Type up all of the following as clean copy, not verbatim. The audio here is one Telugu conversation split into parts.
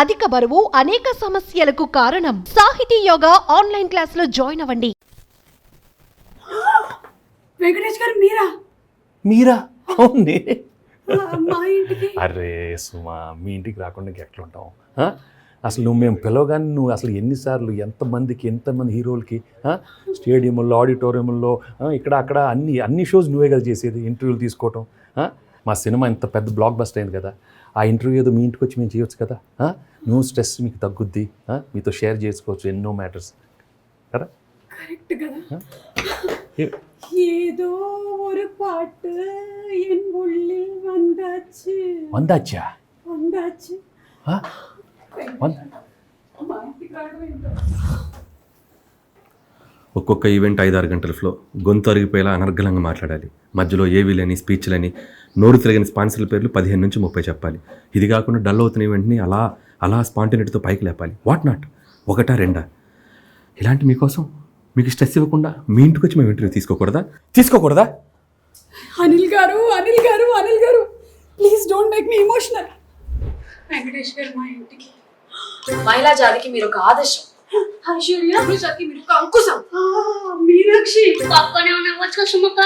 అధిక బరువు అనేక సమస్యలకు కారణం. సాహితీ యోగా ఆన్లైన్ క్లాస్ లో జాయిన్ అవ్వండి. వెంకటేష్ గారు మీరా? అవునే. మా ఇంటికి అరే సుమా, మీ ఇంటికి రాకుండా ఎట్లా ఉంటాం? అసలు నువ్వు మేము పిలవగానే నువ్వు అసలు ఎన్నిసార్లు ఎంతమంది హీరోలకి స్టేడియంలో, ఆడిటోరియంలో, ఇక్కడ అక్కడ అన్ని షోస్ నువ్వే కదా చేసేది, ఇంటర్వ్యూలు తీసుకోవటం. మా సినిమా ఇంత పెద్ద బ్లాక్ బస్టర్ అయింది కదా, ఆ ఇంటర్వ్యూ ఏదో మీ ఇంటికి వచ్చి మేము చేయొచ్చు కదా. నువ్వు స్ట్రెస్ మీకు తగ్గుద్ది, మీతో షేర్ చేసుకోవచ్చు ఎన్నో మ్యాటర్స్ కదా. కరెక్ట్ కదా. ఏదో ஒரு பாட்டு என் உள்ளில் வந்தாச்சு వందాచ్చా? ఒక్కొక్క ఈవెంట్ 5-6 గంటల ఫ్లో, గొంతు అరిగిపోయేలా అనర్గళంగా మాట్లాడాలి. మధ్యలో ఏవీ లేని స్పీచ్లని, నోరు తిరగని స్పాన్సర్ల పేర్లు 15 నుంచి 30 చెప్పాలి. ఇది కాకుండా డల్ అవుతున్న ఈవెంట్ని అలా స్పాంటినిటీతో పైకి లేపాలి. వాట్ నాట్, ఒకటా రెండా? ఇలాంటి మీకోసం మీకు స్ట్రెస్ ఇవ్వకుండా మీ ఇంటికి వచ్చి మేము ఇంటర్వ్యూ తీసుకోకూడదా? అనిల్ గారు please don't make me emotional. Venkatesh గారు మా ఇంటికి మహిళా జాతికి మీరు ఒక ఆదర్శం, ఐశ్వర్య జాతికి మీరు ఒక అంకుశం. మీనాక్షి పక్కనే ఉన్న సుమక్క.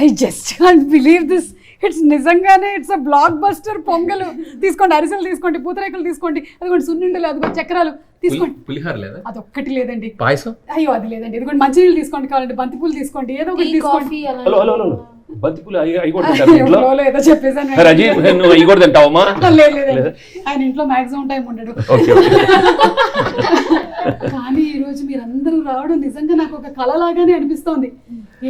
I just can't believe this. It's నిజంగానే it's a blockbuster. Pongal తీసుకోండి, అరిసెలు తీసుకోండి, పూతరేకులు తీసుకోండి, అదిగోండి సున్నుండలు, అదిగోండి చక్రాలు తీసుకోండి. పులిహార లేదా? అదొక్కటి లేదండి. పాయసం? అయ్యో అది లేదండి. ఇదిగోండి మంచినీళ్ళు తీసుకోండి, కావాలంటే బంతిపూలు తీసుకోండి, ఏదో ఒకటి తీసుకోండి. హలో, బంతిపూలు ఏదో చెప్పేసాను. తింటావమ్మా? లేదు, ఆయన ఇంట్లో మాక్సిమం టైం ఉండడు. కానీ ఈ రోజు మీరందరూ రావడం నిజంగా నాకు ఒక కళ లాగానే అనిపిస్తోంది.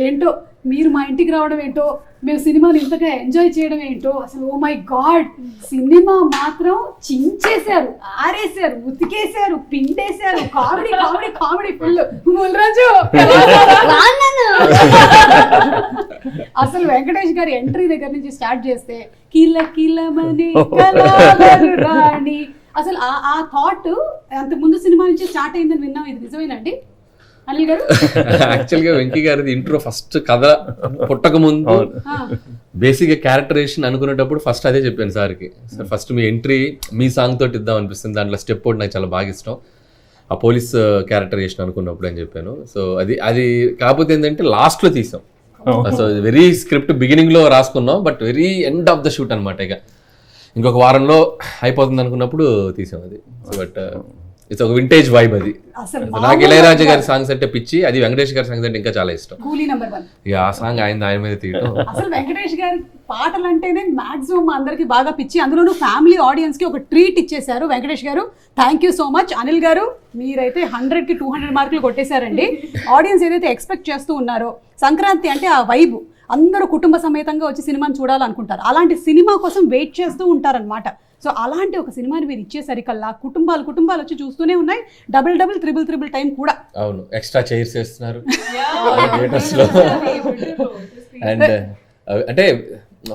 ఏంటో మీరు మా ఇంటికి రావడం ఏంటో, మేము సినిమాని ఇంతగా ఎంజాయ్ చేయడం ఏంటో, అసలు ఓ మై గాడ్, సినిమా మాత్రం చించేశారు, ఆరేశారు, ఉతికేశారు, పిండేశారు. Comedy comedy comedy full. Mulraju అసలు వెంకటేష్ గారి ఎంట్రీ దగ్గర నుంచి స్టార్ట్ చేస్తే కిల కిలమని కలాలరు రాణి, అసలు ఆ థాట్ అంతకు ముందు సినిమా నుంచి స్టార్ట్ అయిందని విన్నాం. ఇది నిజమేనండి అనిల్ గారు? యాక్చువల్గా వెంకీ గారిది ఇంట్రో ఫస్ట్ కథ పుట్టక ముందు బేసిక్గా క్యారెక్టరేషన్ అనుకునేటప్పుడు ఫస్ట్ అదే చెప్పాను సార్కి. సార్ ఫస్ట్ మీ ఎంట్రీ మీ సాంగ్ తోటి ఇద్దాం అనిపిస్తుంది, దాంట్లో స్టెప్ ఒకటి నాకు చాలా బాగా ఇష్టం, ఆ పోలీస్ క్యారెక్టరేషన్ అనుకున్నప్పుడు అని చెప్పాను. సో అది కాకపోతే ఏంటంటే లాస్ట్లో తీసాం. సో వెరీ స్క్రిప్ట్ బిగినింగ్లో రాసుకున్నాం, but very end of the shoot అనమాట. ఇక ఇంకొక వారంలో అయిపోతుంది అనుకున్నప్పుడు తీసాం అది. బట్ ఇట్స్ ఒక వింటేజ్ వైబ్ అది. నాకు ఇళయరాజా గారి సాంగ్స్ అంటే పిచ్చి, అది వెంకటేష్ గారి సాంగ్స్ అంటే ఇంకా చాలా ఇష్టం. ఇక ఆ సాంగ్ ఆయన మీద తీయటం. అసలు వెంకటేష్ గారి పాటలు అంటేనే మాక్సిమం అందరికి బాగా పిచ్చి. అందులోనూ ఫ్యామిలీ ఆడియన్స్ కి ఒక ట్రీట్ ఇచ్చేశారు వెంకటేష్ గారు. Thank you so much. Anil గారు మీరైతే 100కి 200 మార్కులు కొట్టేశారండి. ఆడియన్స్ ఏదైతే ఎక్స్పెక్ట్ చేస్తూ ఉన్నారో, సంక్రాంతి అంటే ఆ వైబ్, అందరూ కుటుంబ సమేతంగా వచ్చి సినిమాని చూడాలనుకుంటారు, అలాంటి సినిమా కోసం వెయిట్ చేస్తూ ఉంటారనమాట. సో అలాంటి ఒక సినిమాని మీరు ఇచ్చేసరికల్లా కుటుంబాలు వచ్చి చూస్తూనే ఉన్నాయి. డబుల్ త్రిబుల్ టైం కూడా. అవును, ఎక్స్ట్రా చైర్స్ వేస్తున్నారు అండ్ అంటే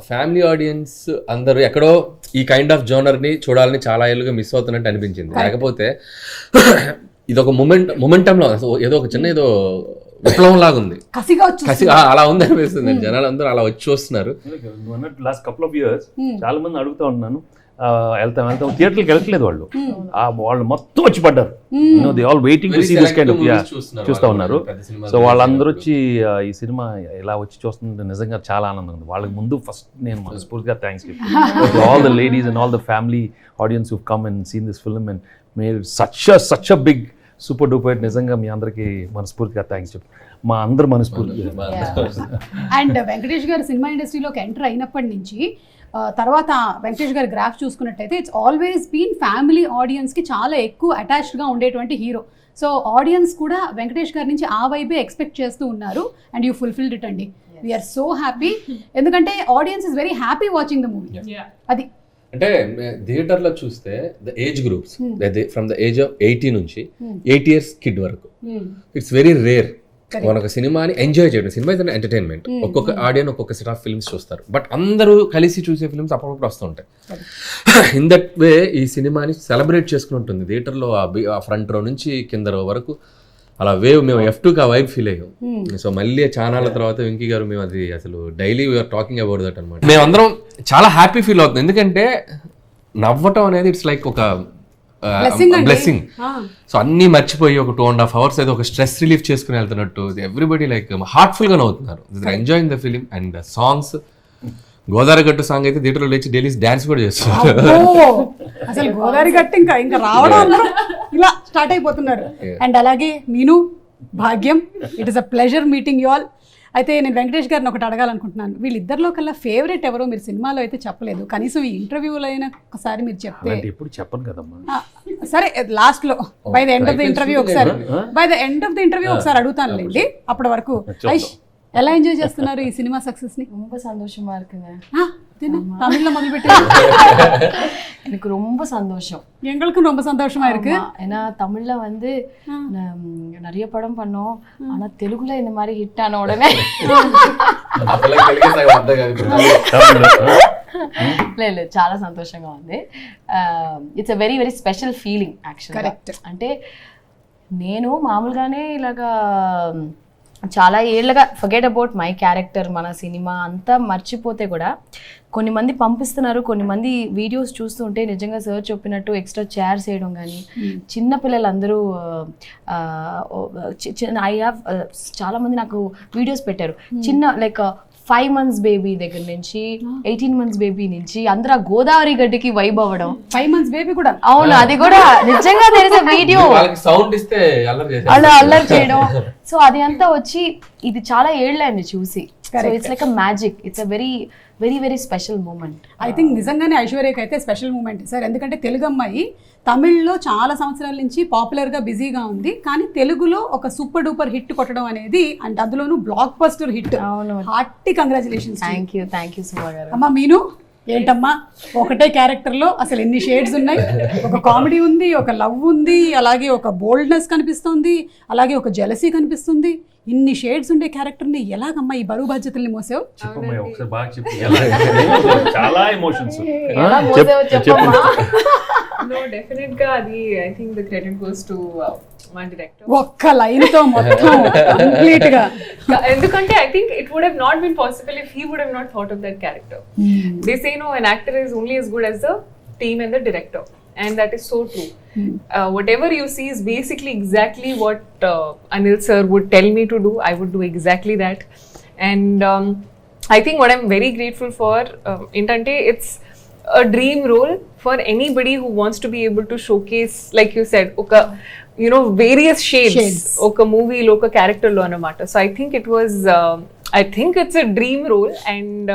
ఫ్యామిలీ ఆడియన్స్ అందరూ ఎక్కడో ఈ కైండ్ ఆఫ్ జోనర్ ని చూడాలని చాలా ఏళ్ళుగా మిస్ అవుతున్నట్టు అనిపించింది. లేకపోతే ఇది ఒక మొమెంటంలో ఏదో ఒక చిన్న ఏదో విప్లవం లాగా ఉంది, కసిగా అలా ఉంది అనిపిస్తుంది. జనాలు అందరూ అలా వచ్చి చూస్తున్నారు. లాస్ట్ కపుల్ ఆఫ్ ఇయర్స్ చాలా మంది అడుగుతా ఉన్నాను, వెళ్తాం థియేటర్కి వెళ్ళట్లేదు వాళ్ళు మొత్తం వచ్చి పడ్డారు. They all waiting to see this kind of చూస్తూ ఉన్నారు. సో వాళ్ళందరూ వచ్చి ఈ సినిమా ఇలా వచ్చి చూస్తుంటే నిజంగా చాలా ఆనందంగా ఉంది. వాళ్ళకి ముందు ఫస్ట్ నేను మనస్ఫూర్తిగా థ్యాంక్స్ చెప్తాను all the ladies and all the family audience who come and seen this film and made such a big super duper. నిజంగా మీ అందరికీ మనస్ఫూర్తిగా థ్యాంక్స్ చెప్తాను, మా అందరు మనస్ఫూర్తిగా. అండ్ వెంకటేష్ గారు సినిమా ఇండస్ట్రీలోకి ఎంటర్ అయినప్పటి నుంచి తర్వాత వెంకటేష్ గారి గ్రాఫ్ చూసుకున్నట్టయితే ఇట్స్ ఆల్వేస్ బీన్ ఫ్యామిలీ ఆడియన్స్కి చాలా ఎక్కువ అటాచ్డ్గా ఉండేటువంటి హీరో. సో ఆడియన్స్ కూడా వెంకటేష్ గారి నుంచి ఆ వైబే ఎక్స్పెక్ట్ చేస్తూ ఉన్నారు అండ్ యూ ఫుల్ఫిల్డ్ ఇట్ అండి. వీఆర్ సో హ్యాపీ, ఎందుకంటే audience is very happy watching the movie. అది అంటే థియేటర్లో చూస్తే the age groups from the age of 80 నుంచి 8 years కిడ్ వరకు, ఇట్స్ వెరీ రేర్ మనకు సినిమాని ఎంజాయ్ చేయడం. Cinema is entertainment. ఒక్కొక్క ఆడియన్ ఒక్కొక్క సెట్ ఆఫ్ ఫిల్మ్స్ చూస్తారు, బట్ అందరూ కలిసి చూసే ఫిల్మ్స్ అప్పుడప్పుడు వస్తుంటాయి. ఇన్ దట్ వే ఈ సినిమాని సెలబ్రేట్ చేసుకుని ఉంటుంది థియేటర్లో. ఆ ఫ్రంట్ రో నుంచి కింద రో వరకు అలా వేవ్ మేము F2కి ఆ వైబ్ ఫీల్ అయ్యాం. సో మళ్ళీ చానాల తర్వాత వెంకీ గారు మేము అది అసలు daily we are talking about that అనమాట. మేమందరం చాలా హ్యాపీ ఫీల్ అవుతుంది, ఎందుకంటే నవ్వటం అనేది ఇట్స్ లైక్ ఒక Blessing అండి. బ్లెస్సింగ్. Ah. సో అన్ని మర్చిపోయి ఒక 2.5 hours అయితే ఒక స్ట్రెస్ రిలీఫ్ చేసుకుని వెళ్తున్నట్టు ఎవ్రీబడి లైక్ హార్ట్ఫుల్ గా నవ్వుతున్నారు. Enjoying the film and songs. Godavari గట్టు సాంగ్ అయితే థియేటర్లో లేచి డైలీ డాన్స్ కూడా చేస్తున్నారు. అబ్బో! అసలు గోదావరి గట్టి ఇంకా రావడం అందరూ ఇలా స్టార్ట్ అయిపోతున్నారు. అండ్ అలాగే మీను, భాగ్యం, it is a pleasure meeting you all. అయితే నేను వెంకటేష్ గారిని ఒకటి అడగాలనుకుంటున్నాను. వీళ్ళిద్దరిలో కల్లా ఫేవరెట్ ఎవరో మీరు సినిమాలో అయితే చెప్పలేదు, కనీసం ఈ ఇంటర్వ్యూలో అయినా ఒకసారి మీరు చెప్తే. అలాంటి ఎప్పుడు చెప్పను కదమ్మా. సరే లాస్ట్ లో by the end of the interview ఒకసారి అడుగుతానులేండి. అప్పటి వరకు ఐష్ ఎలా ఎంజాయ్ చేస్తున్నారు ఈ సినిమా సక్సెస్ ని? ரொம்ப சந்தோஷமா இருக்குங்க. தமிழ்ல మొదలుపెట్టి எனக்கு ரொம்ப சந்தோஷம். எங்களுக்கும் ரொம்ப சந்தோஷமா இருக்கு. ஏன்னா தமிழ்ல வந்து நிறைய படம் பண்ணோம், ஆனா தெலுங்குல இந்த மாதிரி ஹிட் ஆன உடனே లేదు చాలా సంతోషంగా ఉంది. It's a very very special feeling యాక్చువల్గా. అంటే నేను మామూలుగానే ఇలాగా చాలా ఏళ్ళగా ఫర్గెట్ అబౌట్ మై క్యారెక్టర్, మన సినిమా అంతా మర్చిపోతే కూడా కొన్ని మంది పంపిస్తున్నారు, కొన్ని మంది వీడియోస్ చూస్తుంటే నిజంగా సార్ చెప్పినట్టు ఎక్స్ట్రా చైర్స్ వేయడం కానీ, చిన్న పిల్లలందరూ ఐ హ్యావ్ చాలా మంది నాకు వీడియోస్ పెట్టారు. చిన్న లైక్ 5 months బేబీ దగ్గర నుంచి 18 months బేబీ నుంచి అందరూ గోదావరి గడ్డికి వైబ్ అవ్వడం. 5 months బేబీ కూడా అవును, అది కూడా నిజంగా తెలిసే వీడియో సౌండ్ ఇస్తే అలా అల్లరి చేయడం. సో అది అంతా వచ్చి ఇది చాలా ఏళ్ళైంది చూసి. So it's like a magic. It's a very very very special moment. I think నిజంగానే ఐశ్వర్యకి అయితే స్పెషల్ మూమెంట్ సార్. ఎందుకంటే తెలుగు అమ్మాయి తమిళ్లో చాలా సంవత్సరాల నుంచి పాపులర్గా బిజీగా ఉంది, కానీ తెలుగులో ఒక సూపర్ డూపర్ హిట్ కొట్టడం అనేది, అంటే అందులోనూ బ్లాక్ బస్టర్ హిట్. అవును, హార్టీ కంగ్రాచులేషన్స్. థ్యాంక్ యూ సుమా గారు. అమ్మా మీను ఏంటమ్మా, ఒకటే క్యారెక్టర్లో అసలు ఎన్ని షేడ్స్ ఉన్నాయి. ఒక కామెడీ ఉంది, ఒక లవ్ ఉంది, అలాగే ఒక బోల్డ్నెస్ కనిపిస్తుంది, అలాగే ఒక జెలసీ కనిపిస్తుంది. ఇన్ని షేడ్స్ ఉండే క్యారెక్టర్ని ఎలాగమ్మా ఈ బరువు బాధ్యతల్ని మోసావు? చెప్పమ్మా ఒకసారి బాగా చెప్పు. చాలా ఎమోషన్స్. No, definitely గా అది I think the credit goes to my director. ఒక్క లైన్ తో మొత్తం కంప్లీట్ గా. ఎందుకంటే I think it would have not been possible if he would have not thought of that character. They say no, an actor is only as good as the team and the director, and that is so true. Whatever you see is basically exactly what Anil sir would tell me to do. I would do exactly that. And I think what I'm very grateful for intante it's a dream role for anybody who wants to be able to showcase, like you said, oka various shades oka movie lo oka character lo anamata. So I think it was I think it's a dream role, and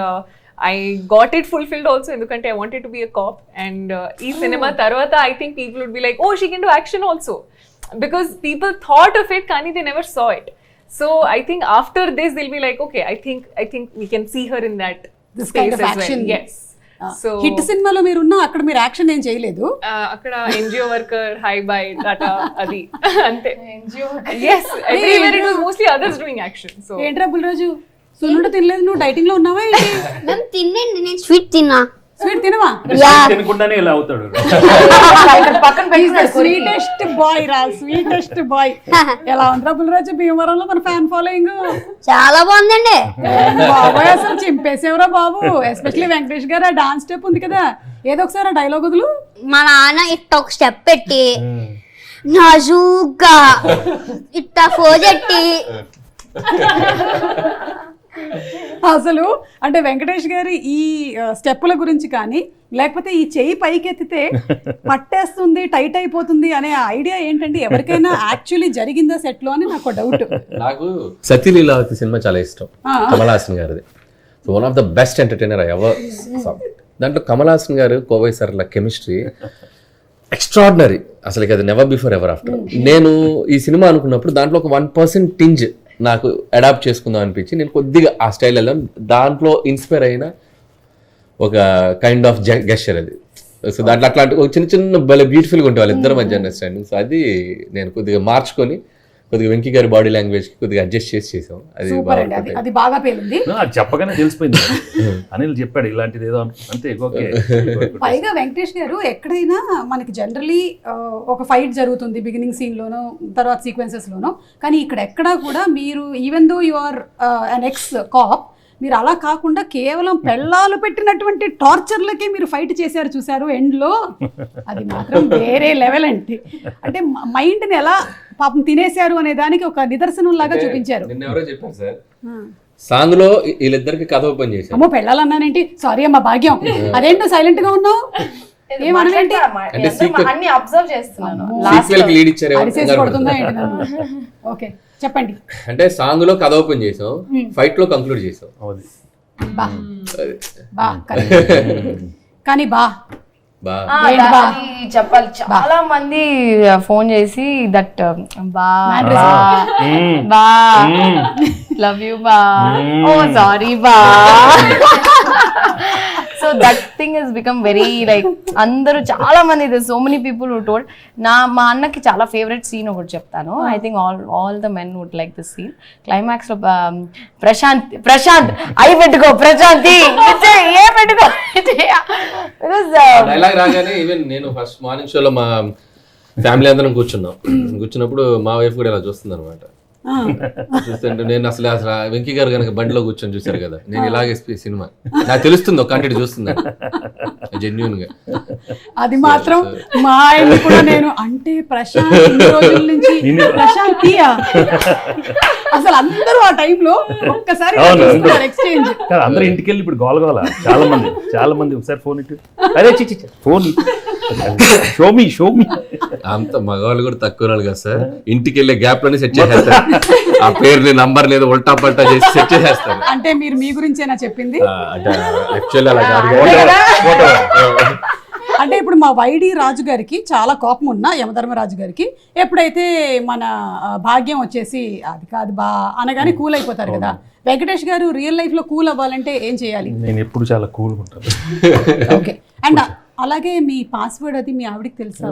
I got it fulfilled also endukante I wanted to be a cop, and ee cinema tarvata I think people would be like, oh, she can do action also, because people thought of it kani they never saw it. So I think after this they'll be like, okay, I think we can see her in that This space kind of as action. well. Yes. So hit సినిమాలో మీరున్నా అక్కడ మీరు యాక్షన్ ఏం చేయలేదు. అక్కడ NGO worker, hi bye Tata అది అంతే. NGO yes, everywhere it was mostly others doing action. So ఏంట్రా బుల్రాజు, సున్నుండ తినలేదు, నువ్వు డైటింగ్ లో ఉన్నావా ఏంటి? మేము తినండి, నేను స్వీట్ తిన్నా. స్వీట్ తినవా? తినకుండానే ఇలా అవుతాడు. స్వీటెస్ట్ బాయ్ రా, స్వీటెస్ట్ బాయ్. ఎలా ఉందిరా బుల్రాజు భీమవరంలో మన ఫ్యాన్ ఫాలోయింగ్? చాలా బాగుందండి. బాబాయ్ అసలు చింపేసేవరా బాబు. ఎస్పెషల్లీ వెంకటేష్ గారు ఆ డాన్స్ స్టెప్ ఉంది కదా, ఏదో ఒకసారి ఆ డైలాగ్ వదులు. మా నాన్న ఇట్ట ఒక స్టెప్ పెట్టి నాజూగ్గా ఇట్ట ఫోజెట్టి అసలు అంటే వెంకటేష్ గారి ఈ స్టెప్పుల గురించి కానీ, లేకపోతే ఈ చెయ్యి పైకెత్తితే పట్టేస్తుంది, టైట్ అయిపోతుంది అనే ఐడియా ఏంటండి? ఎవరికైనా యాక్చువల్లీ జరిగిందా సెట్ లో అని నాకు డౌట్. నాకు సతీలీలావతి సినిమా చాలా ఇష్టం, కమల్ హాసన్ గారిది. So one of the best entertainer I ever సా. దాంట్లో కమల్ హాసన్ గారు కోవై సార్ల కెమిస్ట్రీ ఎక్స్ట్రాడినరీ, అసలు అది నెవర్ బిఫోర్ ఎవర్ ఆఫ్టర్. నేను ఈ సినిమా అనుకున్నప్పుడు దాంట్లో ఒక 1% టింజ్ నాకు అడాప్ట్ చేసుకుందాం అనిపించి నేను కొద్దిగా ఆ స్టైల్ వెళ్ళాను. దాంట్లో ఇన్స్పైర్ అయిన ఒక కైండ్ ఆఫ్ గెస్చర్ అది. సో దాంట్లో అట్లాంటి ఒక చిన్న చిన్న భలే బ్యూటిఫుల్గా ఉంటాయి వాళ్ళిద్దరి మధ్య అండర్స్టాండింగ్. సో అది నేను కొద్దిగా మార్చుకొని కొద్దిగా వెంకీ గారి బాడీ లాంగ్వేజ్ కి కొద్దిగా అడ్జస్ట్ చేసాం. అది బాగా పేలింది. అది చెప్పగానే తెలిసిపోయింది. అనిల్ చెప్పాడు ఇలాంటిది ఏదో అంతే. పైగా వెంకటేష్ గారు ఎక్కడైనా మనకి జనరలీ ఒక ఫైట్ జరుగుతుంది బిగినింగ్ సీన్ లోనో తర్వాత సీక్వెన్సెస్ లోనో, కానీ ఇక్కడ ఎక్కడా కూడా మీరు even though you are an ex cop, మీరు అలా కాకుండా కేవలం పెళ్ళాలు పెట్టినటువంటి టార్చర్లకే మీరు ఫైట్ చేశారు చూసారు ఎండ్లో, అది మాత్రం వేరే లెవెల్ అండి. అంటే మైండ్ని ఎలా పాపం తినేశారు అనే దానికి ఒక నిదర్శనం లాగా చూపించారు. నిన్న ఎవరో చెప్పారు సార్, సాంగ్ లో వీళ్ళిద్దరికి కథ ఓపెన్ చేశారు. అమ్మో పెళ్ళాలన్నానేంటి, సారీ అమ్మా భాగ్యం, అదేంటో సైలెంట్ గా ఉన్నావు, ఏమనంటే అంటే sequel- అన్ని అబ్జర్వ్ చేస్తున్నాను. సీక్వెల్ కి లీడ్ ఇచ్చారు. అరిసేసి కొడుతుందా ఏంటి నన్ను? ఓకే చెప్పండి. అంటే సాంగ్ లో కథ ఓపెన్ చేసాం, ఫైట్ లో కంక్లూడ్ చేసాం. అవుది. బా బా కానీ బా ఏంటి బా? అది చెప్పాలి, చాలా మంది ఫోన్ చేసి దట్ బా బా లవ్ యూ బా, ఓ సారీ బా. So that thing is become very like అందరూ చాలా మంది so many people who told. మా అన్నకి చాలా ఫేవరెట్ సీన్ ఒకటి చెప్తాను. I think all the men would like this scene. Climax లో ప్రశాంత్ అయి పెట్టుకో, ప్రశాంతి ఏ పెట్టుకో. డైలాగ్ రాగానే ఈవెన్ నేను ఫస్ట్ మార్నింగ్ షోలో మా ఫ్యామిలీ అందరం కూర్చున్నప్పుడు మా వైఫ్ కూడా ఇలా చూస్తుంది అనమాట. చూస్తుంటే నేను అసలు వెంకీ గారు కనుక బండిలో కూర్చొని చూశారు కదా, నేను ఇలాగే సినిమా నాకు తెలుస్తుంది, ఒక కంటెంట్ చూస్తుంది జెన్యున్ గా. అది మాత్రం మా ఆయన కూడా నేను అంటే ప్రశాంత్ ఇన్ని రోజుల నుంచి ప్రశాంతియా అసలు అందరూ ఆ టైంలో ఒక్కసారి ఎక్స్చేంజ్. అందరూ ఇంటికి వెళ్ళి ఇప్పుడు గోలగోల చాలా మంది ఒకసారి ఫోన్ ఇటు, అరే చిచ్చి ఫోన్ షోమి అంత మగవాళ్ళు కూడా తక్కువ రాదు కదా సార్, ఇంటికి వెళ్ళే గ్యాప్ లోనే సెట్ చేసేస్తారు. ఆ పేరుని నంబర్ లేదు ఉల్టా పల్టా చేసి సెట్ చేసేస్తారు. అంటే మీరు మీ గురించేనా చెప్పింది? అంటే యాక్చువల్లీ అలా కాదు. అంటే ఇప్పుడు మా వైడి రాజు గారికి చాలా కోపం ఉన్న యమధర్మరాజు గారికి ఎప్పుడైతే మన భాగ్యం వచ్చేసి అది కాదు బా అనగానే కూల్ అయిపోతారు కదా, వెంకటేష్ గారు రియల్ లైఫ్ లో కూల్ అవ్వాలంటే ఏం చేయాలి? నేను ఎప్పుడు చాలా కూల్గా ఉంటాను. ఓకే. అండ్ అలాగే మీ పాస్వర్డ్ అది మీ ఆవిడకి తెలుసా?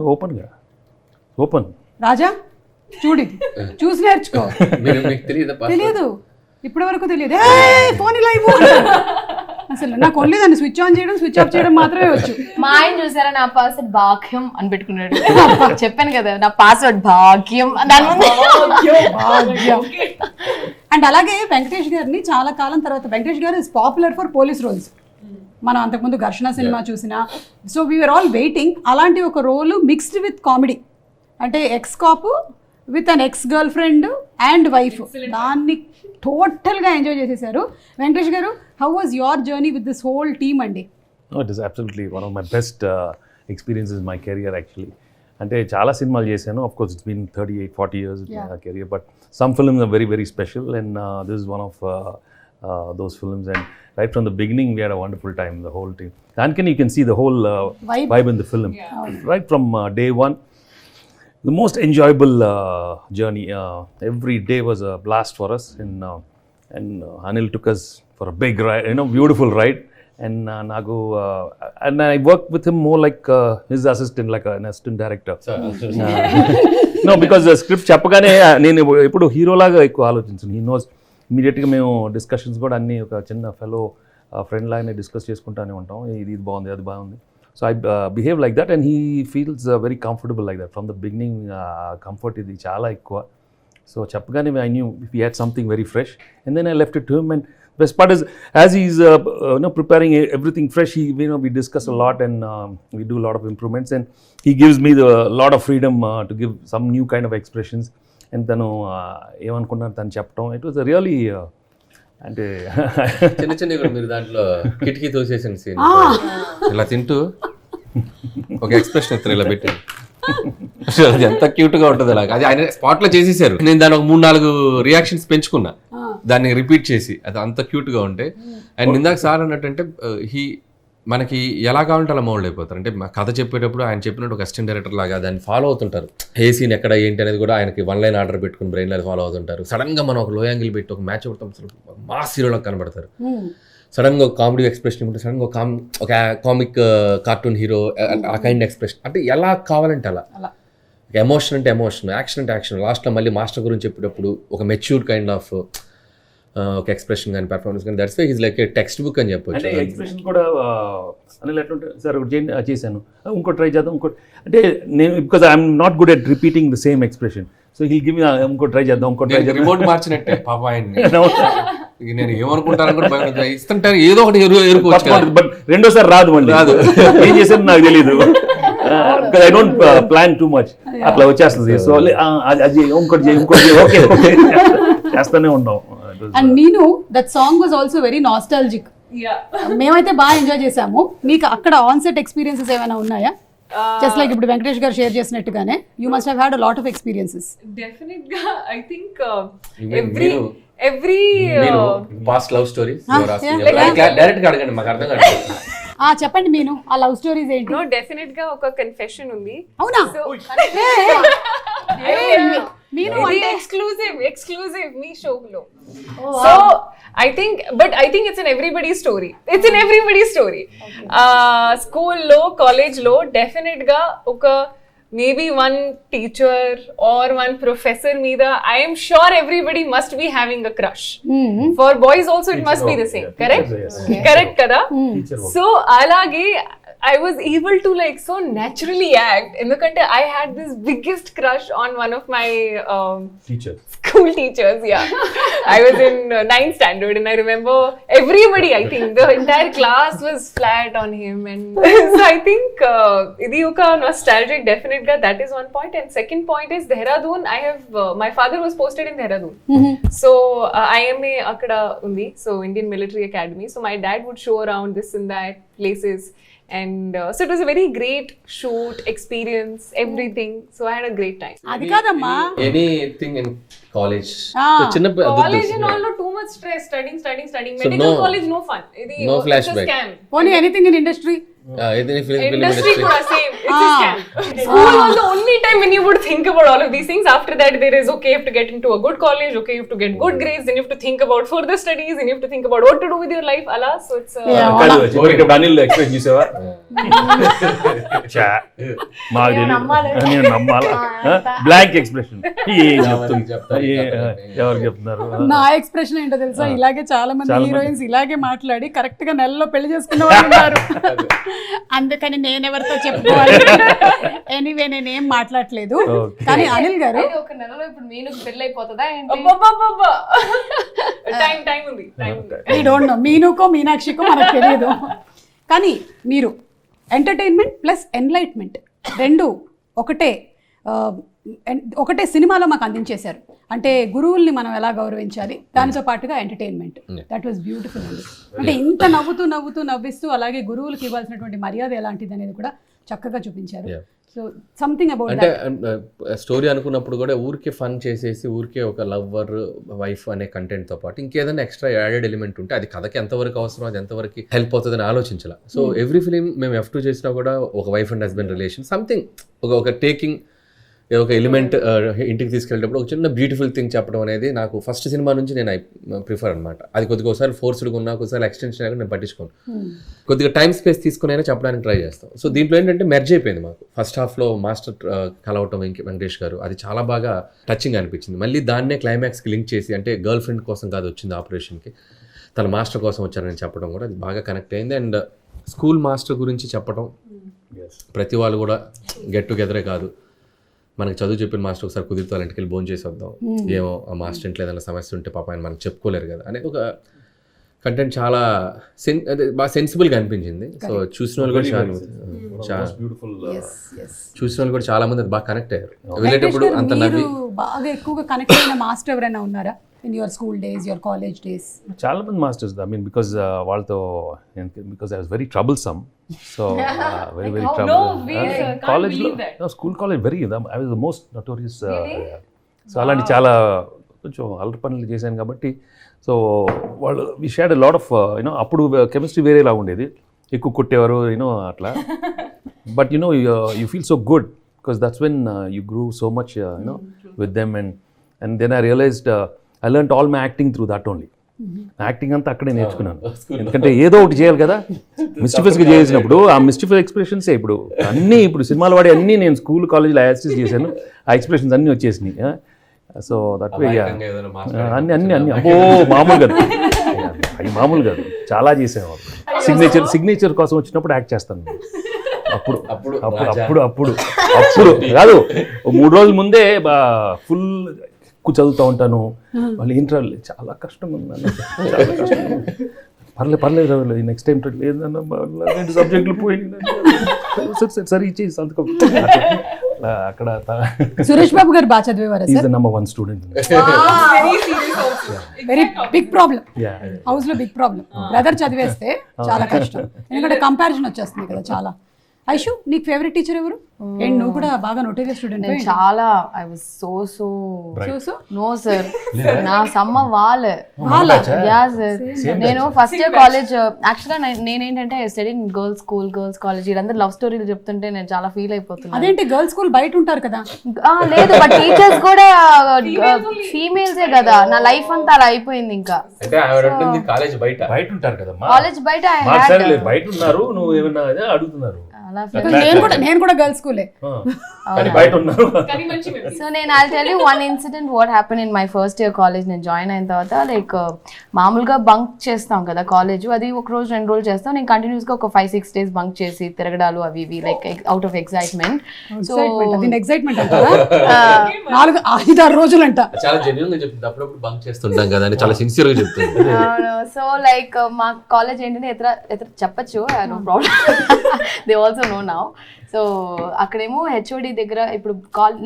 ఓపెన్ రాజా చూడు, చూసి నేర్చుకో. మీకు తెలియదు, ఇప్పటి వరకు తెలియదు. ఫోన్ ఇలా ఇవ్వు అసలు నాకు ఓన్లీ దాన్ని స్విచ్ ఆన్ చేయడం స్విచ్ ఆఫ్ చేయడం మాత్రమే వచ్చు. మా ఆయన చూసారా నా పాస్వర్డ్ భాగ్యం అని పెట్టుకున్నాడు. చెప్పాను కదా నా పాస్వర్డ్ భాగ్యం దాని ముందు. అండ్ అలాగే వెంకటేష్ గారిని చాలా కాలం తర్వాత, Venkatesh garu is popular for police roles. మనం అంతకుముందు ఘర్షణ సినిమా చూసినా, సో వీఆర్ ఆల్ వెయిటింగ్ అలాంటి ఒక రోలు మిక్స్డ్ విత్ కామెడీ, అంటే ex cop with an ex girlfriend and wife, దాన్ని టోటల్గా ఎంజాయ్ చేసేసారు. వెంకటేష్ గారు, how was your journey with this whole team అండి? It is absolutely one of my best experiences my career actually. అంటే చాలా సినిమాలు చేశాను, of course it's been 38-40 years career, but some films are very very special and this is one of those films, and right from the beginning we had a wonderful time, the whole team. And you can see the whole vibe in the film, right from day one. The most enjoyable journey, every day was a blast for us, and Anil took us for a big ride, beautiful ride, and Nagu and I worked with him more like his assistant, like an assistant director. No, because the script చెప్పగానే నేను ఎప్పుడు హీరోలాగా ఎక్కువ ఆలోచించాను. He knows ఇమీడియట్గా మేము డిస్కషన్స్ కూడా అన్నీ ఒక చిన్న ఫెలో ఫ్రెండ్ లాగానే డిస్కస్ చేసుకుంటానే ఉంటాం, ఇది బాగుంది అది బాగుంది. So I behave like that and he feels very comfortable like that from the beginning. Comfort ఇది చాలా ఎక్కువ. సో చెప్పగానే I knew he had something very fresh and then I left it to him. అండ్ best part is as he's preparing everything fresh, we discuss a lot and we do a lot of improvements, and he gives me the lot of freedom to give some new kind of expressions. And తను ఏమనుకున్నాను తను చెప్పడం, ఇట్ వాజ్ రియలీ అంటే చిన్న కూడా మీరు దాంట్లో కిటికీ తోసేసిన సీన్ ఇలా తింటూ ఒక ఎక్స్ప్రెషన్ ఇస్తారు ఇలా పెట్టి, అది ఎంత క్యూట్ గా ఉంటుంది. అలాగే అది ఆయన స్పాట్ లో చేసేసారు. నేను దాని ఒక 3-4 రియాక్షన్స్ పెంచుకున్నా దాన్ని రిపీట్ చేసి, అది అంత క్యూట్ గా ఉంటే. అండ్ ఇందాక సార్ అన్నట్టంటే మనకి ఎలా కావాలంటే అలా మౌల్డ్ అయిపోతారు. అంటే మా కథ చెప్పేటప్పుడు ఆయన చెప్పినట్టు ఒక అసిస్టెంట్ డైరెక్టర్ లాగా దాన్ని ఫాలో అవుతుంటారు. ఏ సీన్ ఎక్కడ ఏంటి అనేది కూడా ఆయనకి 1 line ఆర్డర్ పెట్టుకుని బ్రెయిన్ లో ఫాలో అవుతుంటారు. సడన్ గా మనం ఒక లో యాంగిల్ పెట్టి ఒక మ్యాచ్ అవుతాం, మాస్ హీరోలో కనబడతారు. సడన్ గా ఒక కామెడీ ఎక్స్ప్రెషన్ ఉంటే, సడన్ గా ఒక కామిక్ కార్టూన్ హీరో ఆ కైండ్ ఎక్స్ప్రెషన్, అంటే ఎలా కావాలంటే అలా. ఎమోషన్ అంటే ఎమోషన్, యాక్షన్ అంటే యాక్షన్. లాస్ట్లో మళ్ళీ మాస్టర్ గురించి చెప్పేటప్పుడు ఒక మెచ్యూర్డ్ కైండ్ ఆఫ్ ఒక ఎక్స్ప్రెషన్ కానీ పెర్ఫార్మెన్స్ కానీ, that's why is like a textbook అని చెప్పొచ్చు. అంటే ఎక్స్ప్రెషన్ కూడా అనిల్ ఎట్లుంటే సార్ ఒకటి చేశాను, ఇంకోటి ట్రై చేద్దాం, ఇంకోటి అంటే నేను because I'm not good at repeating the same expression, so heal give me ఇంకోటి ట్రై చేద్దాం, ఇంకోటి ట్రై చేద్దాం, రిమోట్ మార్చినట్టే పాప ఆయన్ని. ఇక నేను ఏమనుకుంటాను కూడా భయం లేదు. ఇస్తుంటారు ఏదో ఒకటి ఎరుకోవచ్చు కదా. బట్ రెండోసారి రాదు మళ్ళీ ఏం చేశాను నాకు తెలియదు. I don't plan too much, అట్లా వచ్చేస్తుంది. సో అది ఇంకోటి ఓకే చేస్తానే ఉన్నాం. అండ్ నేను that song was also very nostalgic. మేమైతే బాగా ఎంజాయ్ చేసాము. మీకు అక్కడ ఆన్సెట్ ఎక్స్పీరియన్సెస్ ఏమైనా ఉన్నాయా? జస్ట్ లైక్ ఇప్పుడు వెంకటేష్ గారు షేర్ చేసినట్టుగానే you must have had a lot of experiences. Definitely, I think మీరు every past love stories yeah. Direct గా అడగండి, మాకు అర్థం కాదు. చెప్పండి మీను, ఆ లవ్ స్టోరీస్ ఏంటి? no, definite గా ఒక కన్ఫెషన్ ఉంది. అవునా? మీరు అంటే ఎక్స్క్లూజివ్ మీ షోలో. So I think it's in everybody's story. It's in everybody's story. School lo, college lo, definite ga oka maybe one teacher or one professor meeda, I am sure everybody must be having a crush. For boys also it must be the same, correct? Correct kada? So alage I was able to like so naturally act ఎందుకంటే I had this biggest crush on one of my teacher school teachers. Yeah, I was in 9th standard and I remember everybody, I think the entire class was flat on him, and so I think idi oka nostalgic definite ga, that is one point. And second point is Dehradun. I have my father was posted in Dehradun, so IMA akada undi, so Indian Military Academy. So my dad would show around this and that places, and so it was a very great shoot experience, everything. So I had a great time. అది కాదమ్మా, ఎనీథింగ్ ఇన్ కాలేజ్ చిన్న College and all, no, too much stress, studying. So Medical no- college, no fun. Idi no it's a flashback. scam. పోనీ anything in industry? Industry kuda same. It's a scam. School was the only time when you would think about all of these things. After that, there is okay, you have to get into a good college. Okay, you have to get good grades. Then you have to think about further studies. And you have to think about what to do with your life. Alas, so it's Anil express చేసావా? మాకు నేను నమ్మాలా? Blank expression. ఎవరు చెప్తున్నారు? నా ఎక్స్ప్రెషన్ ఏంటో తెలుసా, ఇలాగే చాలా మంది హీరోయిన్స్ ఇలాగే మాట్లాడి కరెక్ట్ గా నెలలో పెళ్లి చేసుకున్న వాళ్ళు ఉన్నారు. అందుకని నేను ఎవరితో చెప్పుకోవాలి. ఎనీవే నేనేం మాట్లాడలేదు. కానీ అనిల్ గారు ఒక నెలలో ఇప్పుడు మీనుకు పెళ్లి అయిపోతుందా ఏంటి? time ఉంది. ఐ డోంట్ నో, మీనుకో మీనాక్షికో మనకు తెలియదు. కానీ మీరు ఎంటర్టైన్మెంట్ ప్లస్ ఎన్లైట్మెంట్ రెండు ఒకటే సినిమాలో మాకు అందించేశారు. అంటే గురువుల్ని మనం ఎలా గౌరవించాలి, దానితో పాటుగా ఎంటర్టైన్మెంట్. దట్ వాస్ బ్యూటిఫుల్ అండి. అంటే ఇంత నవ్విస్తూ అలాగే గురువులకు ఇవ్వాల్సినటువంటి మర్యాద ఎలాంటిది అనేది కూడా చక్కగా చూపించారు. సో సంథింగ్ అబౌట్ అంటే స్టోరీ అనుకున్నప్పుడు కూడా ఊరికే ఫన్ చేసేసి ఊరికే ఒక లవ్వర్ వైఫ్ అనే కంటెంట్ తో పాటు ఇంకేదైనా ఎక్స్ట్రా యాడెడ్ ఎలిమెంట్ ఉంటే అది కథకి ఎంతవరకు అవసరం, అది ఎంతవరకు హెల్ప్ అవుతుందని ఆలోచించాలి. సో ఎవ్రీ ఫిలిం మేము F2 చేసినా కూడా ఒక wife and husband relation something ఒక టేకింగ్ ఒక ఎలిమెంట్ ఇంటికి తీసుకెళ్ళేటప్పుడు ఒక చిన్న బ్యూటిఫుల్ థింగ్ చెప్పడం అనేది నాకు ఫస్ట్ సినిమా నుంచి నేను ప్రిఫర్ అనమాట. అది కొద్దిగా ఒకసారి ఫోర్స్డ్గా ఉన్నా, ఒకసారి ఎక్స్టెన్షన్ అయినా నేను పట్టించుకోను. కొద్దిగా టైం స్పేస్ తీసుకునైనా చెప్పడానికి ట్రై చేస్తాం. సో దీంట్లో ఏంటంటే మెర్జ్ అయిపోయింది మాకు. ఫస్ట్ హాఫ్లో మాస్టర్ కలవటం వెంకటేష్ గారు, అది చాలా బాగా టచింగ్ అనిపించింది. మళ్ళీ దాన్నే క్లైమాక్స్కి లింక్ చేసి, అంటే గర్ల్ ఫ్రెండ్ కోసం కాదు వచ్చింది ఆపరేషన్కి, తన మాస్టర్ కోసం వచ్చారని చెప్పడం కూడా అది బాగా కనెక్ట్ అయింది. అండ్ స్కూల్ మాస్టర్ గురించి చెప్పడం, ప్రతి వాళ్ళు కూడా గెట్ టుగెదరే కాదు, మనకి చదువు చెప్పిన మాస్టర్ ఒకసారి కుదిరితే వాళ్ళ ఇంటికి వెళ్ళి భోజనం చేసి వద్దాం, ఏమో ఆ మాస్టర్ ఇంట్లో ఏదైనా సమస్య ఉంటే పాప ఆయన మనకు చెప్పుకోలేరు కదా అనేది ఒక కంటెంట్ చాలా బాగా సెన్సిబుల్గా అనిపించింది. సో చూసిన వాళ్ళు కూడా చాలా మంది బాగా కనెక్ట్ అయ్యారు. వెళ్ళేటప్పుడు అంత నవ్వి బాగా ఎక్కువగా కనెక్ట్ అయిన మాస్టర్ ఎవరైనా ఉన్నారా in your school days, your college days? చాలా మంది మాస్టర్స్, ఐ మీన్ బికాజ్ వాళ్ళతో I was very troublesome. So very కాలేజ్లో school college very I was the most notorious. So అలాంటి చాలా కొంచెం అల్లరి పనులు చేశాను కాబట్టి సో వాళ్ళు we shared a lot of అప్పుడు కెమిస్ట్రీ వేరేలా ఉండేది, ఎక్కువ కొట్టేవారు అట్లా. But you feel so good because that's when you grow so much with them. And then I realised I learned all my acting through that only. Acting అంతా అక్కడే నేర్చుకున్నాను. ఎందుకంటే ఏదో ఒకటి చేయాలి కదా, మిస్టిఫియస్గా చేసినప్పుడు ఆ మిస్టిఫియస్ ఎక్స్ప్రెషన్సే ఇప్పుడు సినిమాలు వాడి అన్నీ నేను స్కూల్ కాలేజ్లో యాసిస్ చేశాను, ఆ ఎక్స్ప్రెషన్స్ అన్నీ వచ్చేసినాయి. సో దట్ వే అన్ని అబ్బో మామూలు కాదు, అవి మామూలు కాదు, చాలా చేసేవాళ్ళు. సిగ్నేచర్ కోసం వచ్చినప్పుడు యాక్ట్ చేస్తాను. అప్పుడు కాదు 3 రోజుల ముందే ఫుల్ ఎక్కువ చదువుతూ ఉంటాను. వాళ్ళు ఇంటర్ చాలా కష్టం ఉందన్న, చాలా కష్టం. పర్లేదు నెక్స్ట్ టైం లేదన్న రెండు సబ్జెక్టులు పోయినాయి, సరే ఇచ్చేసి సంతకం. అక్కడ సురేష్ బాబు గారు బాగా చదివేవారా is sir? The number 1 student. Very serious also. Very big problem Yeah. House లో, బిగ్ ప్రాబ్లం. బ్రదర్ చదివేస్తే చాలా కష్టం, ఎందుకంటే కంపారిజన్ వచ్చేస్తుంది కదా చాలా. ఐషు, నీకు ఫేవరెట్ టీచర్ ఎవరు? ఏంటి నువ్వు కూడా బాగా నోటేరియస్ స్టూడెంట్? నేను చాలా I was so no sir, నా సమ్మ వాళ్ళ యా సార్. నేను ఫస్ట్ ఇయర్ కాలేజ్ యాక్చువల్గా నేనేంటంటే study in girls school, girls college. వీళ్ళందరూ లవ్ స్టోరీలు చెప్తుంటే నేను చాలా ఫీల్ అయిపోతున్నాను. అదేంటి గర్ల్స్ స్కూల్ బయట ఉంటారు కదా? లేదు, బట్ టీచర్స్ కూడా ఫీమేల్సే కదా. నా లైఫ్ అంతా అలా అయిపోయింది. ఇంకా అంటే ఆవిడ ఉంటుంది కాలేజ్ బయట ఉంటారు కదా కాలేజ్ బయట బయట ఉన్నారు, నువ్వు ఏమన్నా అడుగుతున్నారు. నేను కూడా గర్ల్స్ స్కూలే. బయట ఉన్నారు. కానీ మంచి memory. సో నేను I tell you one incident what happen in my first year college. నేను జాయిన్ అయిన తర్వాత లైక్ మామూలుగా బంక్ చేస్తాం కదా కాలేజ్, అది ఒక రోజు 2 రోజులు చేస్తాం. నేను కంటిన్యూస్గా ఒక 5-6 days బంక్ చేసి తిరగడాలు అవి ఇవి like out of excitement. So excitement అంటారా? 4-5-6 రోజులు అంట. చాలా జెన్యున్ గా చెప్తుంది. అప్పుడప్పుడు బంక్ చేస్తుంటాం కదా అని చాలా సిన్సియర్ గా చెప్తుంది. సో లైక్ మా కాలేజ్ ఏంటంటే ఎത്ര చెప్పచ్చు, no problem, they also know now. So అక్కడేమో హెచ్ఓడి దగ్గర ఇప్పుడు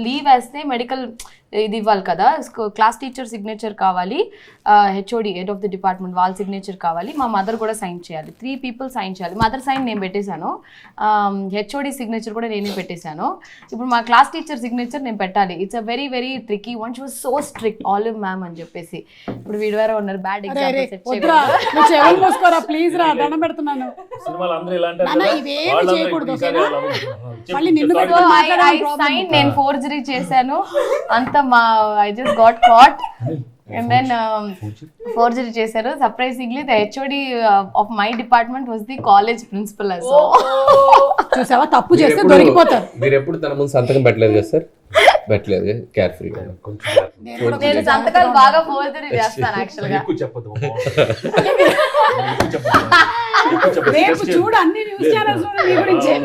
లీవ్ వేస్తే మెడికల్ ఇది ఇవ్వాలి కదా, క్లాస్ టీచర్ సిగ్నేచర్ కావాలి, HOD head of the department వాళ్ళ సిగ్నేచర్ కావాలి, మా మదర్ కూడా సైన్ చేయాలి. 3 people సైన్ చేయాలి. మదర్ సైన్ నేను పెట్టేశాను, హెచ్ఓడి సిగ్నేచర్ కూడా నేనే పెట్టేశాను. ఇప్పుడు మా క్లాస్ టీచర్ సిగ్నేచర్ నేను పెట్టాలి. It's a very very tricky one. She was so strict, olive ma'am అని చెప్పేసి. ఇప్పుడు వీడివారా ఉన్నారు, బ్యాడ్ ఎగ్జాంపుల్ మూసుకోరా ప్లీజ్ రా, దండం పెడుతున్నాను. సినిమాలు అందరూ ఇలా అంటారు నాన్న, కదా, ఇవేమి వాళ్ళందరూ చేయకూడదు, ఈసారి ఓకేనా? అలా ఉంది. మళ్ళీ నిన్ను చెప్పు, పెట్టుకొని So మాట్లాడాలి I problem. signed, నేను ఫోర్జరీ చేశాను అంత I just got caught and then forgery చేశారు. Surprisingly the HOD of my department was the college principal as well. చూసావా, తప్పు చేస్తే దొరికిపోతారు. మీరు ఎప్పుడు తన ముందు సంతకం పెట్టలేదు కదా సార్? పెట్టలేదు, కేర్ ఫ్రీ. నేను సంతకాలు బాగా ఫోర్జరీ చేస్తాను యాక్చువల్ గా. ఎక్కువ చెప్పదు. రేపు చూడు అన్ని న్యూస్ ఛానల్స్ లో నీ గురించే.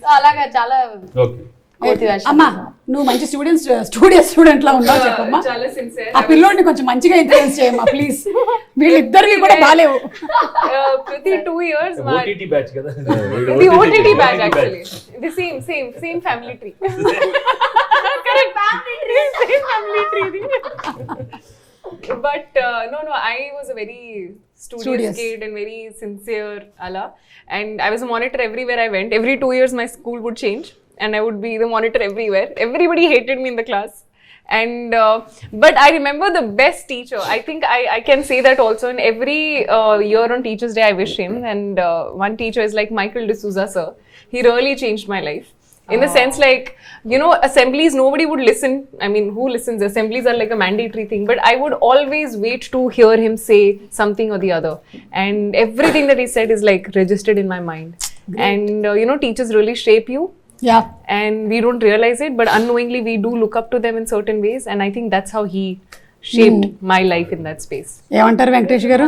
So అలాగా చాలా ఓకే. అమ్మా, నువ్వు మంచి స్టూడెంట్ లా ఉన్నావు, చెప్పమ్మా. చాలా sincere. ఆ పిల్లోడిని కొంచెం మంచిగా ఇన్ఫ్లుయెన్స్ చేయమ్మా ప్లీజ్. వీళ్ళిద్దరివి కూడా బాలేవు. ప్రతి 2 years OTT బ్యాచ్ కదా. the OTT batch actually. The same family tree. Correct, same family tree. But no, I was a very studious kid and very sincere ala, and I was a monitor everywhere I went. Every 2 years my school would change and I would be the monitor everywhere. Everybody hated me in the class. And but I remember the best teacher. I think I can say that also. In every year on Teachers Day I wish him, and one teacher is like Michael D'Souza sir. He really changed my life. In the sense, like, you know, assemblies, nobody would listen. I mean, who listens? Assemblies are like a mandatory thing. But I would always wait to hear him say something or the other. And everything that he said is like registered in my mind. Great. And, you know, teachers really shape you. Yeah. And we don't realize it, but unknowingly we do look up to them in certain ways. And I think that's how he shaped my life in that space. ఏమంటారు వెంకటేష్ గారు?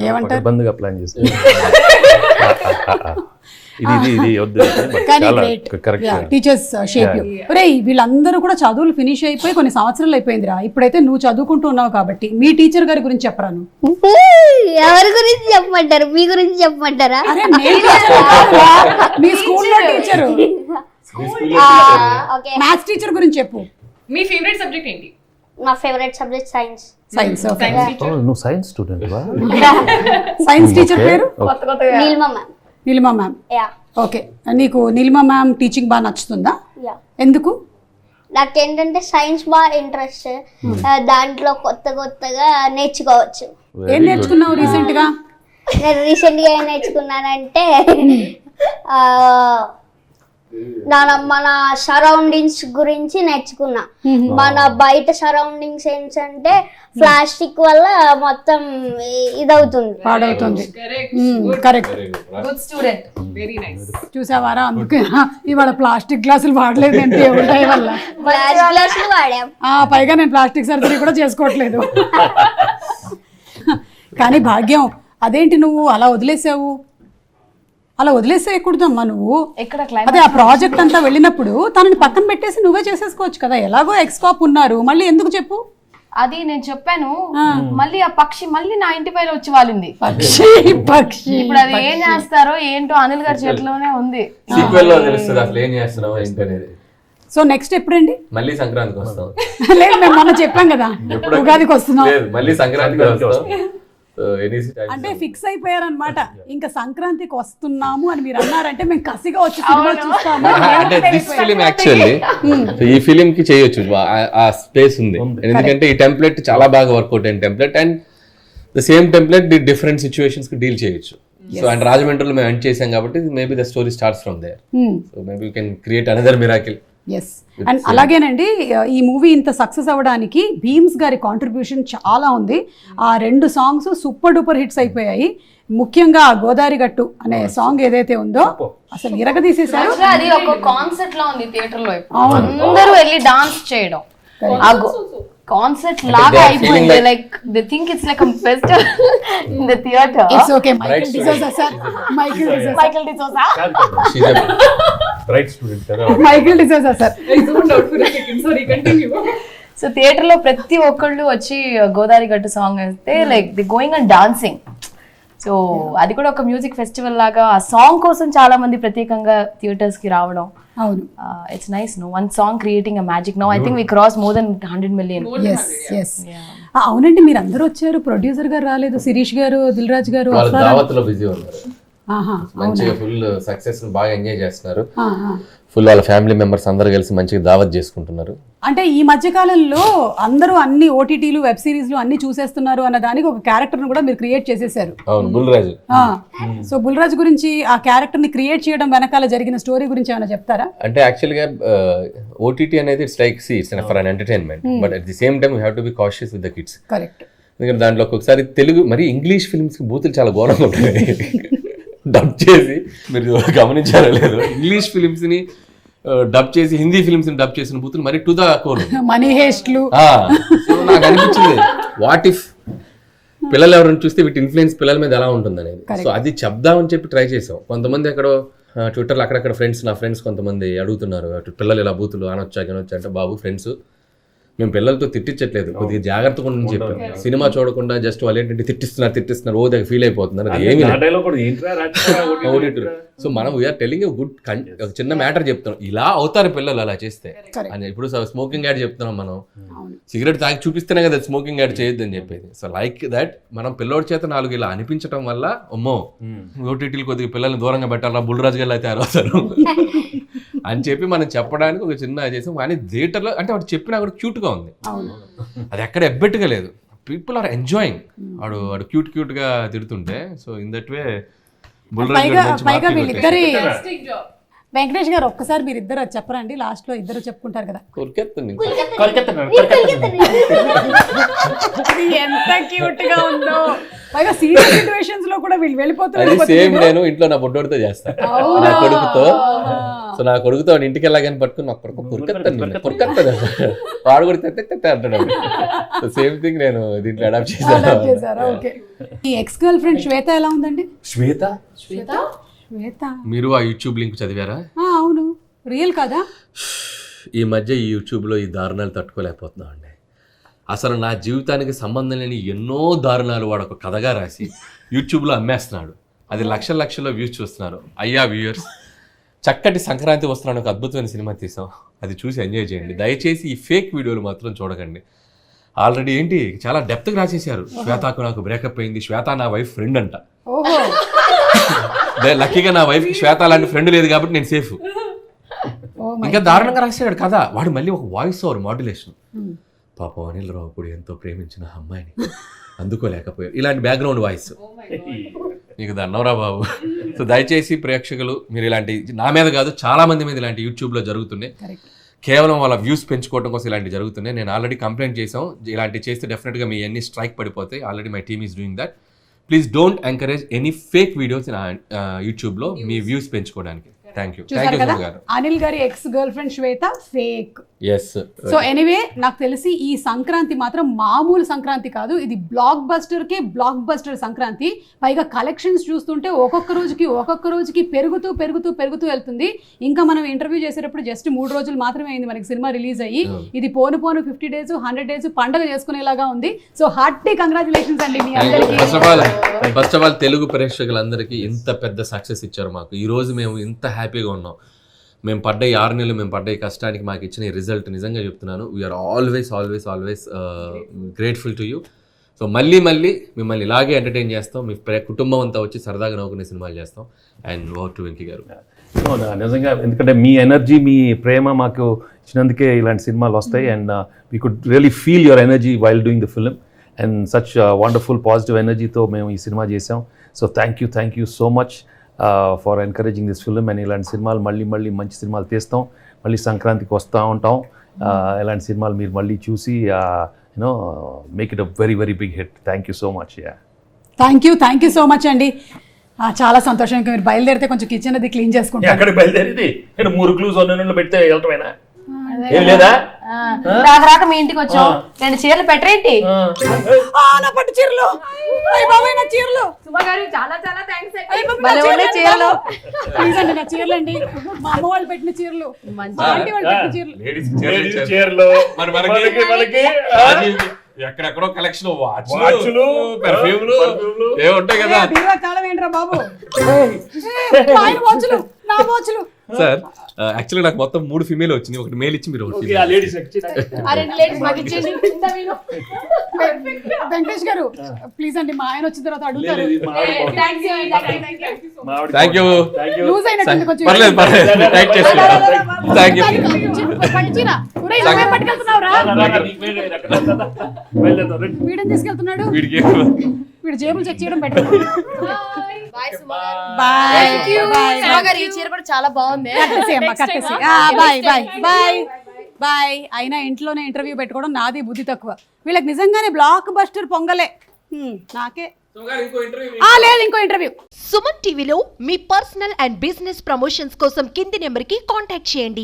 ఏమంటారు? బంద్గా ప్లాన్ చేస్తాను. ఇది వద్దు. Teachers shape you. ఒరేయ్, వీళ్ళందరూ కూడా చదువులు ఫినిష్ అయిపోయి కొన్ని సంవత్సరాలు అయిపోయిందిరా. ఇప్పుడైతే నువ్వు చదువుకుంటూ ఉన్నావు కాబట్టి మీ టీచర్ గారి గురించి చెప్పరాను. ఎవరి గురించి చెప్పమంటారు? మీ గురించి చెప్పమంటారా? అరే నేను teacher కాదురా, మీ స్కూల్లో టీచర్, ఓకే. మ్యాథ్స్ టీచర్ గురించి చెప్పు. మీ favorite subject ఏంటి? నా favourite subject science. Science. Okay. నువ్వు సైన్స్ స్టూడెంట్ వా? సైన్స్ టీచర్ పేరు Neelima ma'am. Neelima ma'am. Yeah. Okay. నీకు నీలిమా మ్యామ్ టీచింగ్ బాగా నచ్చుతుందా? యా. ఎందుకు? నాకేంటంటే సైన్స్ బాగా ఇంట్రెస్ట్. దాంట్లో కొత్తగా నేర్చుకోవచ్చు. ఏం నేర్చుకున్నావు రీసెంట్ గా? నేను రీసెంట్ గా ఏం నేర్చుకున్నానంటే మన సరౌండింగ్స్ గురించి నేర్చుకున్నా. మన బయట సరౌండింగ్స్ ఏంటంటే ప్లాస్టిక్ వల్ల మొత్తం ఇదవుతుంది, పాడవుతుంది. Correct. Good student. Very nice. చూసావారా, అందుకే ఇవాళ ప్లాస్టిక్ గ్లాసులు వాడలేదు అంటే ఉంటాయి వల్ల. గ్లాసులు వాడాం. పైగా నేను ప్లాస్టిక్ సర్జరీ కూడా చేసుకోవట్లేదు. కానీ భాగ్యం, అదేంటి నువ్వు అలా వదిలేసావు? అలా వదిలేసేయకూడదమ్మా నువ్వు. ఎక్కడ అదే క్లైమాక్స్ ఆ ప్రాజెక్ట్ అంతా వెళ్ళినప్పుడు తనని పక్కన పెట్టేసి నువ్వే చేసేసుకోవచ్చు కదా, ఎలాగో ఎక్స్-కాప్ ఉన్నారు, మళ్ళీ ఎందుకు చెప్పు. అది నేను చెప్పాను, మళ్ళీ ఆ పక్షి మళ్ళీ నా ఇంటి పైన వచ్చి వాలింది. పక్షి ఇప్పుడు అది ఏం చేస్తారో ఏంటో అనిల్ గారి చేతిలోనే ఉంది. సీక్వెల్ లో తెలుస్తుంది అసలు ఏం చేస్తున్నావు ఏంటి అనేది. సో నెక్స్ట్ ఎప్పుడండి? మళ్ళీ సంక్రాంతికి వస్తాం. లేదు మేము మొన్న చెప్పాం కదా ఉగాదికి వస్తున్నాం. లేదు మళ్ళీ సంక్రాంతికి వస్తాం. అంటే ఫిక్స్ అయిపోయారనమాట, ఇంకా సంక్రాంతికి వస్తున్నాము అని మీరు అన్నారంటే మేము కసిగా వచ్చి సినిమా చూస్తాము. అంటే దిస్ ఫిలిం యాక్చువల్లీ ఈ ఫిలిం కి చేయొచ్చు, ఆ స్పేస్ ఉంది. ఎందుకంటే ఈ టెంప్లెట్ చాలా బాగా వర్కౌట్ అయిన template, and the same template different situations కి డీల్ చేయొచ్చు. సో అండ్ రాజమండ్రిలో మేము ఎండ్ చేసాం కాబట్టి maybe the story starts from there. So maybe you can create another miracle. Yes, and అలాగేనండి ఈ మూవీ ఇంత సక్సెస్ అవ్వడానికి భీమ్స్ గారి కాంట్రిబ్యూషన్ చాలా ఉంది. ఆ 2 సాంగ్స్ సూపర్ డూపర్ హిట్స్ అయిపోయాయి. ముఖ్యంగా గోదావరి గట్టు అనే సాంగ్ ఏదైతే ఉందో అసలు ఇరగదీసేశారు. అది ఒక కాన్సెప్ట్ లా ఉంది థియేటర్ లో, అందరూ వెళ్ళి డాన్స్ చేయడం కాన్సెప్ట్ లాగా అయిపోయింది. Like they think it's like a festival in the theatre. It's okay. Michael D'Souza sir, Michael D'Souza right student Michael D'Souza sir. I zoned out for a second. Sorry, continue. So theatre లో ప్రతి ఒక్కళ్ళు వచ్చి గోదావరి గట్టు సాంగ్ అయితే like they going and dancing. So అది కూడా ఒక మ్యూజిక్ ఫెస్టివల్ లాగా ఆ సాంగ్ కోసం చాలా మంది ప్రత్యేకంగా థియేటర్స్ కి రావడం. అవును, it's nice. No one song creating a magic. Now I think we cross more than 100 million. Yes yes. అవునండి, మీరు అందరూ వచ్చారు, ప్రొడ్యూసర్ గారు రాలేదు, శిరీష్ గారు, దిల్ రాజు గారు వాళ్ళు దావత్ లో బిజీ ఉన్నారు. ఆహా, మంచిగా ఫుల్ సక్సెస్ బాగా ఎంజాయ్ చేస్తున్నారు. ఫుల్ వాళ్ళ ఫ్యామిలీ మెంబర్స్ అందరూ కలిసి మంచిగా దావత్ చేసుకుంటున్నారు. అంటే ఈ మధ్య కాలంలో అందరూ అన్ని ఓటీటీలు వెబ్ సిరీస్లు అన్ని చూసేస్తున్నారు అన్న దానికి ఒక క్యారెక్టర్ ను కూడా మీరు క్రియేట్ చేసేసారు. అవును, బుల్రాజు. సో బుల్రాజు గురించి, ఆ క్యారెక్టర్ ని క్రియేట్ చేయడం వెనకాల జరిగిన స్టోరీ గురించి ఏమైనా చెప్తారా? అంటే యాక్చువల్గా ఓటీటీ అనేది it's like it's for an entertainment, but at the same time you have to be cautious with the kids. Correct. ఎందుకంటే దాంట్లో ఒక్కొక్కసారి తెలుగు మరి ఇంగ్లీష్ ఫిల్మ్స్ కి బూతులు చాలా ఘోరంగా ఉంటాయి. డబ్ చేసి మీరు గమనించారో లేదు, ఇంగ్లీష్ ఫిల్మ్స్ ని డబ్ చేసి హిందీ ఫిల్మ్స్ ని డబ్ చేసిన బూతులు మరి టు ద కోర్. మనీ హేస్ట్లు. నాకు అనిపించింది వాట్ ఇఫ్ పిల్లలు ఎవరైనా చూస్తే వీటి ఇన్ఫ్లుయెన్స్ పిల్లల మీద ఎలా ఉంటుంది అనేది. సో అది చెప్దామని చెప్పి ట్రై చేసాం. కొంతమంది అక్కడ ట్విట్టర్లో అక్కడక్కడ ఫ్రెండ్స్, నా ఫ్రెండ్స్ కొంతమంది అడుగుతున్నారు పిల్లలు ఇలా బూతులు అనొచ్చా అంటే, బాబు ఫ్రెండ్స్ మేము పిల్లలతో తిట్టించట్లేదు, కొద్దిగా జాగ్రత్తగా ఉండని చెప్పాను. సినిమా చూడకుండా జస్ట్ వాళ్ళు ఏంటంటే తిట్టిస్తున్నారు ఓ దగ్గర ఫీల్ అయిపోతున్నారు. అది ఏమి సో మనం వీఆర్ టెలింగ్ గుడ్ ఒక చిన్న మ్యాటర్ చెప్తున్నాం, ఇలా అవుతారు పిల్లలు అలా చేస్తే అని. ఇప్పుడు స్మోకింగ్ యాడ్ చెప్తున్నాం మనం, సిగరెట్ తాగి చూపిస్తేనే కదా స్మోకింగ్ యాడ్ చేయొద్దు అని చెప్పేది. సో లైక్ దట్ మనం పిల్లోడి చేత 4 ఇలా అనిపించడం వల్ల అమ్మో ఓటీటీలు కొద్దిగా పిల్లల్ని దూరంగా పెట్టాలా, బుల్రాజు గారు అయితే తయారవుతారు అని చెప్పి మనం చెప్పడానికి ఒక చిన్న చేసాం. కానీ థియేటర్లో అంటే వాడు చెప్పినా కూడా క్యూట్గా ఉంది, అది ఎక్కడ ఎబ్బెట్టుగా లేదు. People are enjoying. వాడు క్యూట్ గా తిడుతుంటే. సో ఇన్ దట్ వే పైగా వీళ్ళిద్దరి వెంకటేష్ గారు ఒక్కసారి మీరు ఇద్దరు చెప్పరండి, లాస్ట్ లో ఇద్దరు చెప్పుకుంటారు కదా. ఎంత క్యూట్ గా ఉందో. పైగా సీరియస్ సిచువేషన్స్ లో కూడా వీళ్ళు వెళ్ళిపోతున్నారు. సేమ్ నేను ఇంట్లో నా బొడ్డోడితో చేస్తాను, నా కొడుకుతో. సో నా కొడుకుతో ఇంటికి వెళ్ళగానే పట్టుకుని నా కొడుకు కురికెత్తాను వాడు కూడా తెత్తే అంటాడు. సేమ్ థింగ్ నేను దీంట్లో అడాప్ట్ చేశాను. ఈ ఎక్స్ గర్ల్ ఫ్రెండ్ శ్వేత ఎలా ఉందండి? శ్వేత మీరు ఆ యూట్యూబ్ లింక్ చదివారా? అవును, రియల్ కదా. ఈ మధ్య ఈ యూట్యూబ్లో ఈ దారుణాలు తట్టుకోలేకపోతున్నాం అండి. అసలు నా జీవితానికి సంబంధం లేని ఎన్నో దారుణాలు వాడు ఒక కథగా రాసి యూట్యూబ్లో అమ్మేస్తున్నాడు. అది లక్షల్లో వ్యూస్ చూస్తున్నారు. అయ్యా వ్యూయర్స్, చక్కటి సంక్రాంతి వస్తున్నాను ఒక అద్భుతమైన సినిమా తీసాం, అది చూసి ఎంజాయ్ చేయండి. దయచేసి ఈ ఫేక్ వీడియోలు మాత్రం చూడకండి. ఆల్రెడీ ఏంటి చాలా డెప్త్గా రాసేసారు. శ్వేతకు నాకు బ్రేకప్ అయింది, శ్వేత నా వైఫ్ ఫ్రెండ్ అంట. లక్కీగా నా వైఫ్ శ్వేత లాంటి ఫ్రెండ్ లేదు కాబట్టి నేను సేఫ్. ఇంకా దారుణంగా రాసాడు కదా వాడు. మళ్ళీ ఒక వాయిస్ ఓవర్ మాడ్యులేషన్, పాపం అనిల్ రావుపూడి ఎంతో ప్రేమించిన అమ్మాయిని అందుకోలేకపోయారు, ఇలాంటి బ్యాక్గ్రౌండ్ వాయిస్. నీకు దండవరా బాబు. సో దయచేసి ప్రేక్షకులు మీరు ఇలాంటి, నా మీద కాదు చాలా మంది మీద ఇలాంటి యూట్యూబ్లో జరుగుతున్నాయి. కేవలం వాళ్ళ వ్యూస్ పెంచుకోవడం కోసం ఇలాంటి జరుగుతున్నాయి. నేను ఆల్రెడీ కంప్లైంట్ చేసాం, ఇలాంటి చేస్తే డెఫినెట్గా మీ అన్ని స్ట్రైక్ పడిపోతాయి. Already my team is doing that. Please don't encourage any fake videos యూట్యూబ్లో మీ వ్యూస్ పెంచుకోవడానికి. Thank you. అనిల్ గారి ex girlfriend Shweta fake. Yes so anyway నాకు తెలిసి ఈ సంక్రాంతి మాత్రం మామూలు సంక్రాంతి కాదు, ఇది బ్లాక్ బస్టర్ సంక్రాంతి. పైగా కలెక్షన్స్ చూస్తుంటే ఒక్కొక్క రోజుకి పెరుగుతూ వెళ్తుంది. ఇంకా మనం ఇంటర్వ్యూ చేసేటప్పుడు జస్ట్ 3 రోజులు మాత్రమే అయింది మనకి సినిమా రిలీజ్ అయ్యి. ఇది పోను 50 days 100 days పండగ చేసుకునేలాగా ఉంది. సో హార్టీ కంగ్రాచులేషన్స్ అండి మీ అందరికీ. ఫస్ట్ ఆఫ్ ఆల్ తెలుగు ప్రేక్షకులందరికీ ఇంత పెద్ద సక్సెస్ ఇచ్చారు మాకు. ఈ రోజు మేము ఇంత హ్యాపీగా ఉన్నాం. మేము పడ్డ 6 నెలలు మేము పడ్డ కష్టానికి మాకు ఇచ్చిన ఈ రిజల్ట్ నిజంగా చెప్తున్నాను. We are always grateful to you. So మళ్ళీ మిమ్మల్ని ఇలాగే ఎంటర్టైన్ చేస్తాం. మీ కుటుంబం అంతా వచ్చి సరదాగా నవ్వుకునే సినిమాలు చేస్తాం. అండ్ ఓవర్ టు వెంకీ గారు. నిజంగా ఎందుకంటే మీ ఎనర్జీ, మీ ప్రేమ మాకు ఇచ్చినందుకే ఇలాంటి సినిమాలు వస్తాయి. And we could really feel your energy while doing the film. And such wonderful positive ఎనర్జీతో మేము ఈ సినిమా చేసాం. So thank you so much for encouraging this film. And ఇలాంటి సినిమాలు మళ్ళీ మంచి సినిమాలు తీస్తాం. మళ్ళీ సంక్రాంతికి వస్తూ ఉంటాం. ఇలాంటి సినిమాలు మీరు మళ్ళీ చూసి you know make it a very big hit. Thank you so much. Thank you so much అండి. చాలా సంతోషం. ఇంకా మీరు బయలుదేరితే కొంచెం కిచెన్ అది క్లీన్ చేసుకుంటాం. అక్కడ బయలుదేరింది 3 క్లూస్ పెడితే వెళ్ళటమేనా? ఏం లేదా? రాక మీ ఇంటికి వచ్చాం, 2 చీరలు పెట్టరేంటి? నా పట్టు చీరలు, నా చీరలు చీరలు ప్లీజ్ అండి, నా చీరలు అండి, మా అమ్మ వాళ్ళు పెట్టిన చీరలు, మా ఆంటీ వాళ్ళు పెట్టిన చీరలు. ఎక్కడెక్కడో కలెక్షన్ వాచ్లు, పెర్ఫ్యూమ్లు ఉంటాయి కదా. కాలం ఏంట్రా బాబు, వాచ్లు, నా వాచ్లు. సార్ యాక్చువల్గా నాకు మొత్తం 3 ఫీమేల్ వచ్చినాయి, ఒకటి మేల్ ఇచ్చి మీరు ఒకటి. వెంకటేష్ గారు ప్లీజ్ అండి, మా ఆయన వచ్చిన తర్వాత అడుగుతారు. Thank you. లూజ్ అయినట్టుంది కొంచెం. పర్లేదు టైట్ చేసుకుంటాం. Thank you. వీడిని తీసుకెళ్తున్నాడు, వీడికి వీడు జేబులు చెక్ చేయడం బెటర్. ఈ చీర కూడా చాలా బాగుంది. బాయ్. అయినా ఇంట్లోనే ఇంటర్వ్యూ పెట్టుకోవడం నాది బుద్ధి తక్కువ. వీళ్ళకి నిజంగానే బ్లాక్ బస్టర్ పొంగలే. నాకే లేదు ఇంకో ఇంటర్వ్యూ. సుమన్ టీవీలో మీ పర్సనల్ అండ్ బిజినెస్ ప్రమోషన్స్ కోసం కింది నెంబర్కి కాంటాక్ట్ చేయండి.